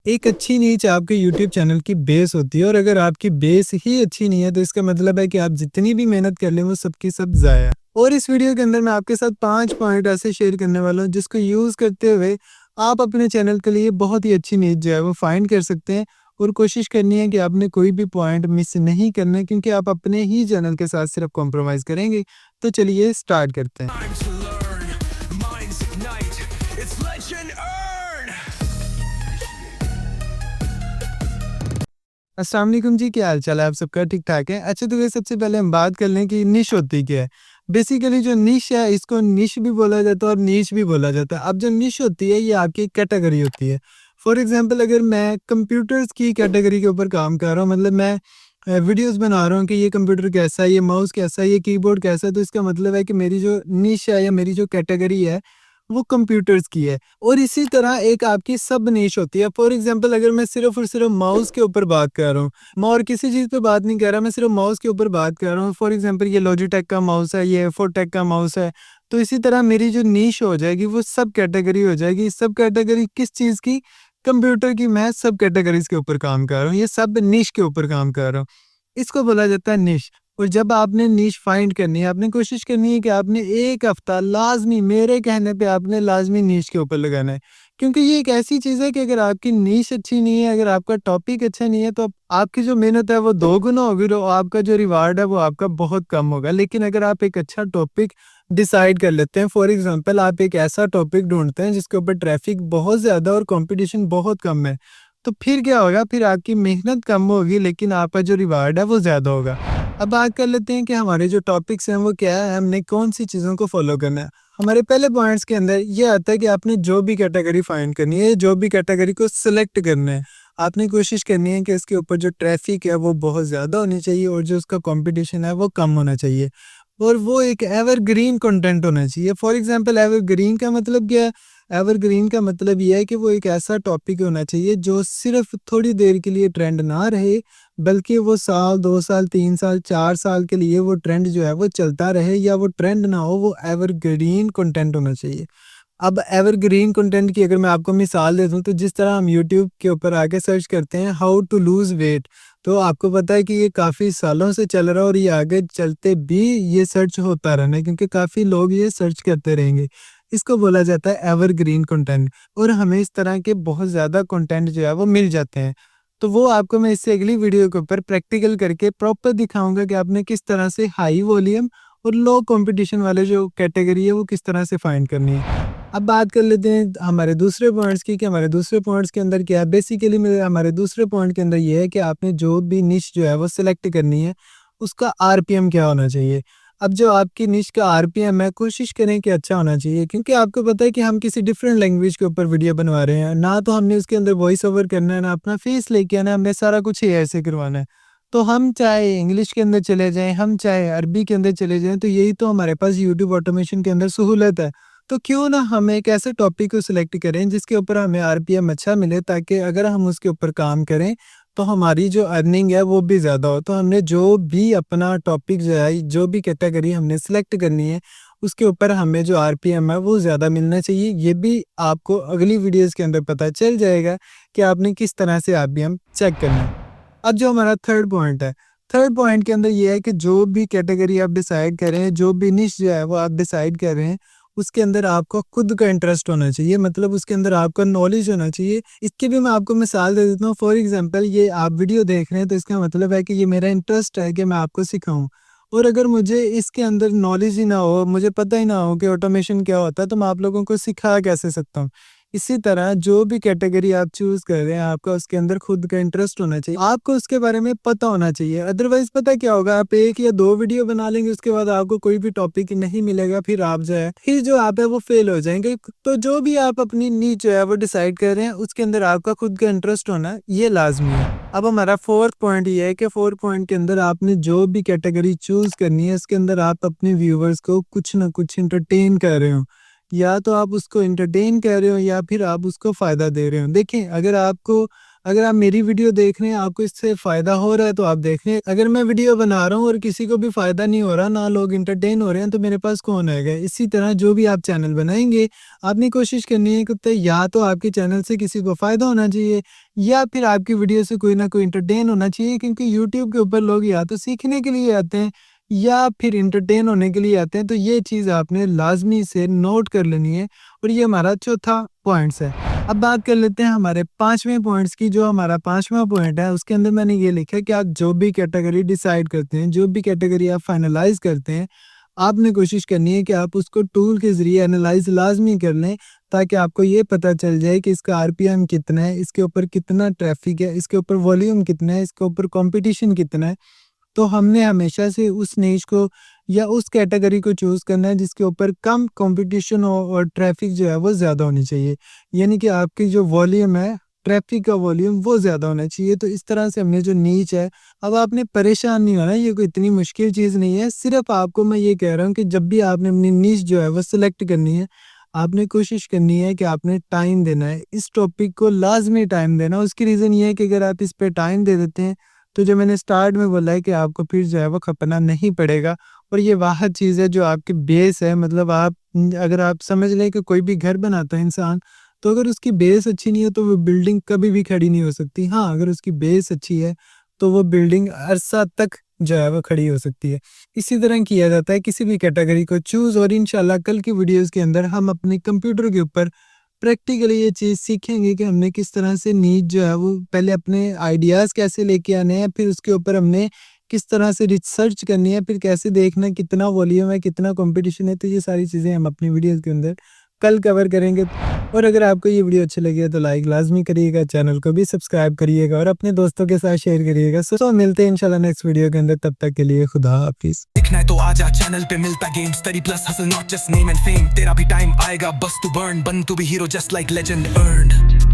एक अच्छी नीच आपके यूट्यूब चैनल की बेस होती है और अगर आपकी बेस ही अच्छी नहीं है तो इसका मतलब है कि आप जितनी भी मेहनत कर लें वो सब की सब ज़ाया है। और इस वीडियो के अंदर मैं आपके साथ 5 पॉइंट ऐसे शेयर करने वाला हूँ जिसको यूज़ करते हुए आप अपने चैनल के लिए बहुत ही अच्छी नीच जो है वो फाइंड कर सकते हैं। और कोशिश करनी है कि आपने कोई भी पॉइंट मिस नहीं करना है क्योंकि आप अपने ही चैनल के साथ सिर्फ कॉम्प्रोमाइज़ करेंगे। तो चलिए स्टार्ट करते हैं। Time to learn, minds ignite, it's legend earn! अस्सलाम वालेकुम जी, क्या हाल चाल है आप सबका? ठीक ठाक है। अच्छा, तो ये सबसे पहले हम बात कर लें कि निश होती क्या है। बेसिकली जो निश है इसको निश भी बोला जाता है और नीश भी बोला जाता है। अब जो निश होती है ये आपकी कैटेगरी होती है। फॉर एग्जांपल अगर मैं कंप्यूटर्स की कैटेगरी के ऊपर काम कर रहा हूँ, मतलब मैं वीडियोस बना रहा हूँ कि ये कंप्यूटर कैसा है, ये माउस कैसा है, ये कीबोर्ड कैसा है, तो इसका मतलब है कि मेरी जो निश है या मेरी जो कैटेगरी है वो कंप्यूटर्स की है। और इसी तरह एक आपकी सब निश होती है। फॉर एग्जांपल अगर मैं सिर्फ और सिर्फ माउस के ऊपर बात कर रहा हूँ, मैं और किसी चीज़ पे बात नहीं कर रहा, मैं सिर्फ माउस के ऊपर बात कर रहा हूँ। फॉर एग्जांपल ये लॉजिटेक का माउस है, ये एफोटेक का माउस है। तो इसी तरह मेरी जो नीश हो जाएगी वो सब कैटेगरी हो जाएगी। सब कैटेगरी किस चीज़ की? कंप्यूटर की। मैं सब कैटेगरीज के ऊपर काम कर रहा हूँ, ये सब निश के ऊपर काम कर रहा हूँ। इसको बोला जाता है निश। और जब आपने निश फाइंड करनी है, आपने कोशिश करनी है कि आपने 1 हफ्ता लाज़मी, मेरे कहने पे आपने लाज़मी निश के ऊपर लगाना है। क्योंकि ये एक ऐसी चीज़ है कि अगर आपकी नीश अच्छी नहीं है, अगर आपका टॉपिक अच्छा नहीं है, तो आपकी जो मेहनत है वो 2 गुना होगी और आपका जो रिवार्ड है वो आपका बहुत कम होगा। लेकिन अगर आप एक अच्छा टॉपिक डिसाइड कर लेते हैं, फॉर एग्ज़ाम्पल आप एक ऐसा टॉपिक ढूँढते हैं जिसके ऊपर ट्रैफ़िक बहुत ज़्यादा और कॉम्पिटिशन बहुत कम है, तो फिर क्या होगा? फिर आपकी मेहनत कम होगी लेकिन आपका जो रिवार्ड है वो ज़्यादा होगा। अब बात कर लेते हैं कि हमारे जो टॉपिक्स हैं वो क्या है, हमने कौन-सी चीज़ों को फ़ॉलो करना है। हमारे पहले पॉइंट्स के अंदर ये आता है कि आपने जो भी कैटेगरी फाइंड करनी है, जो भी कैटेगरी को सिलेक्ट करना है, आपने कोशिश करनी है कि इसके ऊपर जो ट्रैफिक है वो बहुत ज़्यादा होनी चाहिए और जो उसका कंपटीशन है वो कम होना चाहिए। और वो एक एवरग्रीन कंटेंट होना चाहिए। फॉर एग्जांपल एवरग्रीन का मतलब क्या है? एवरग्रीन का मतलब ये है कि वो एक ऐसा टॉपिक होना चाहिए जो सिर्फ थोड़ी देर के लिए ट्रेंड ना रहे, बल्कि वो साल, 2 साल, 3 साल, 4 साल के लिए वो ट्रेंड जो है वो चलता रहे, या वो ट्रेंड ना हो, वो एवरग्रीन कंटेंट होना चाहिए। अब एवरग्रीन कंटेंट की अगर मैं आपको मिसाल दे दूँ, तो जिस तरह हम यूट्यूब के ऊपर आके सर्च करते हैं हाउ टू लूज़ वेट, तो आपको पता है कि ये काफ़ी सालों से चल रहा है और ये आगे चलते भी ये सर्च होता रहना है क्योंकि काफ़ी लोग ये सर्च करते रहेंगे। इसको बोला जाता है एवरग्रीन कंटेंट। और हमें इस तरह के बहुत ज़्यादा कंटेंट जो है वो मिल जाते हैं। तो वो आपको मैं इससे अगली वीडियो के ऊपर प्रैक्टिकल करके प्रॉपर दिखाऊँगा कि आपने किस तरह से हाई वॉल्यूम और लो कंपटीशन वाले जो कैटेगरी है वो किस तरह से फाइंड करनी है। अब बात कर लेते हैं हमारे दूसरे पॉइंट्स की कि हमारे दूसरे पॉइंट्स के अंदर क्या है। बेसिकली मेरे हमारे दूसरे पॉइंट के अंदर ये है कि आपने जो भी निश जो है वो सिलेक्ट करनी है, उसका आरपीएम क्या होना चाहिए। अब जो आपकी निश का आरपीएम है, कोशिश करें कि अच्छा होना चाहिए क्योंकि आपको पता है कि हम किसी डिफरेंट लैंग्वेज के ऊपर वीडियो बनवा रहे हैं, ना तो हमने उसके अंदर वॉइस ओवर करना है, ना अपना फेस लेके आना है, हमने सारा कुछ ही ऐसे करवाना है। तो हम चाहे इंग्लिश के अंदर चले जाएं, हम चाहे अरबी के अंदर चले जाएं, तो यही तो हमारे पास यूट्यूब ऑटोमेशन के अंदर सहूलत है। तो क्यों ना हम एक ऐसे टॉपिक को सिलेक्ट करें जिसके ऊपर हमें आरपीएम अच्छा मिले, ताकि अगर हम उसके ऊपर काम करें तो हमारी जो अर्निंग है वो भी ज़्यादा हो। तो हमने जो भी अपना टॉपिक जो है, जो भी कैटेगरी हमने सिलेक्ट करनी है, उसके ऊपर हमें जो आरपीएम है वो ज़्यादा मिलना चाहिए। ये भी आपको अगली वीडियोज़ के अंदर पता चल जाएगा कि आपने किस तरह से आरपीएम चेक करना है। अब जो हमारा थर्ड पॉइंट है, थर्ड पॉइंट के अंदर ये है कि जो भी कैटेगरी आप डिसाइड कर रहे हैं, जो भी निश जो है वो आप डिसाइड कर रहे हैं, उसके अंदर आपका खुद का इंटरेस्ट होना चाहिए, मतलब उसके अंदर आपका नॉलेज होना चाहिए। इसकी भी मैं आपको मिसाल दे देता हूँ। फॉर एग्जांपल ये आप वीडियो देख रहे हैं तो इसका मतलब है कि ये मेरा इंटरेस्ट है कि मैं आपको सिखाऊँ। और अगर मुझे इसके अंदर नॉलेज ही ना हो, मुझे पता ही ना हो कि ऑटोमेशन क्या होता है, तो मैं आप लोगों को सिखा कैसे सकता हूँ। इसी तरह जो भी कैटेगरी आप चूज़ कर रहे हैं, आपका उसके अंदर खुद का इंटरेस्ट होना चाहिए। आपको उसके बारे में पता होना चाहिए। अदरवाइज़ पता क्या होगा, आप 1 या 2 वीडियो बना लेंगे, उसके बाद आपको कोई भी टॉपिक नहीं मिलेगा, फिर आप जो है, फिर जो आप है वो फ़ेल हो जाएँगे। तो जो भी आप अपनी नीच जो है वो डिसाइड कर रहे हैं, उसके अंदर आपका खुद का इंटरेस्ट होना ये लाज़मी है। अब हमारा 4th पॉइंट ये है कि 4 पॉइंट के अंदर आपने जो भी कैटेगरी चूज़ करनी है, इसके अंदर आप अपने व्यूअर्स को कुछ न कुछ एंटरटेन कर रहे हो। या तो आप उसको एंटरटेन कर रहे हो या फिर आप उसको फ़ायदा दे रहे हो। देखिए, अगर आपको अगर आप मेरी वीडियो देख रहे हैं, आपको इससे फ़ायदा हो रहा है तो आप देख रहे हैं। अगर मैं वीडियो बना रहा हूँ और किसी को भी फ़ायदा नहीं हो रहा, ना लोग एंटरटेन हो रहे हैं, तो मेरे पास कौन आएगा? इसी तरह जो भी आप चैनल बनाएँगे, आपने कोशिश करनी है कि या तो आपके चैनल से किसी को फ़ायदा होना चाहिए या फिर आपकी वीडियो से कोई ना कोई एंटरटेन होना चाहिए, क्योंकि यूट्यूब के ऊपर लोग या तो सीखने के लिए आते हैं या फिर एंटरटेन होने के लिए आते हैं। तो ये चीज़ आपने लाज़मी से नोट कर लेनी है और ये हमारा चौथा पॉइंट्स है। अब बात कर लेते हैं हमारे 5वें पॉइंट्स की। जो हमारा 5वां पॉइंट है उसके अंदर मैंने ये लिखा है कि आप जो भी कैटेगरी डिसाइड करते हैं, जो भी कैटेगरी आप फाइनलाइज़ करते हैं, आपने कोशिश करनी है कि आप उसको टूल के ज़रिए एनालाइज़ लाज़मी कर लें, ताकि आपको ये पता चल जाए कि इसका आरपीएम कितना है, इसके ऊपर कितना ट्रैफ़िक है, इसके ऊपर वॉल्यूम कितना है, इसके ऊपर कॉम्पिटिशन कितना है। तो हमने हमेशा से उस निश को या उस कैटेगरी को चूज़ करना है जिसके ऊपर कम कंपटीशन हो और ट्रैफ़िक जो है वो ज़्यादा होनी चाहिए। यानी कि आपकी जो वॉल्यूम है, ट्रैफ़िक का वॉल्यूम वो ज़्यादा होना चाहिए। तो इस तरह से हमने जो नीच है, अब आपने परेशान नहीं होना, ये कोई इतनी मुश्किल चीज़ नहीं है। सिर्फ़ आपको मैं ये कह रहा हूँ कि जब भी आपने अपनी नीश जो है वो सिलेक्ट करनी है, आपने कोशिश करनी है कि आपने टाइम देना है। इस टॉपिक को लाज़मी टाइम देना। उसकी रीज़न ये है कि अगर आप इस पे टाइम दे देते हैं, तो जो मैंने स्टार्ट में बोला है कि आपको फिर जो है वो खपना नहीं पड़ेगा। और ये वाहद चीज़ है जो आपकी बेस है। मतलब आप अगर आप समझ लें कि कोई भी घर बनाता है इंसान, तो अगर उसकी बेस अच्छी नहीं है तो वो बिल्डिंग कभी भी खड़ी नहीं हो सकती। हाँ, अगर उसकी बेस अच्छी है तो वो बिल्डिंग अरसा तक जो है वो खड़ी हो सकती है। इसी तरह किया जाता है किसी भी कैटेगरी को चूज़। और इंशाल्लाह कल की वीडियोज़ के अंदर हम अपने कंप्यूटर के ऊपर प्रैक्टिकली ये चीज़ सीखेंगे कि हमने किस तरह से नीट जो है वो पहले अपने आइडियाज़ कैसे लेके आने हैं, फिर उसके ऊपर हमने किस तरह से रिसर्च करनी है, फिर कैसे देखना है कितना वॉल्यूम है, कितना कंपटीशन है। तो ये सारी चीज़ें हम अपनी वीडियोज़ के अंदर कल कवर करेंगे। और अगर आपको ये वीडियो अच्छी लगी है तो लाइक लाज़मी करिएगा, चैनल को भी सब्सक्राइब करिएगा और अपने दोस्तों के साथ शेयर करिएगा। सो मिलते हैं इंशाल्लाह नेक्स्ट वीडियो के अंदर, तब तक के लिए खुदा हाफिज़। दिखना है तो आजा चैनल पे मिलता game study plus hustle not just name and fame तेरा भी टाइम आएगा बस तू बर्न बन तू भी hero just like legend earned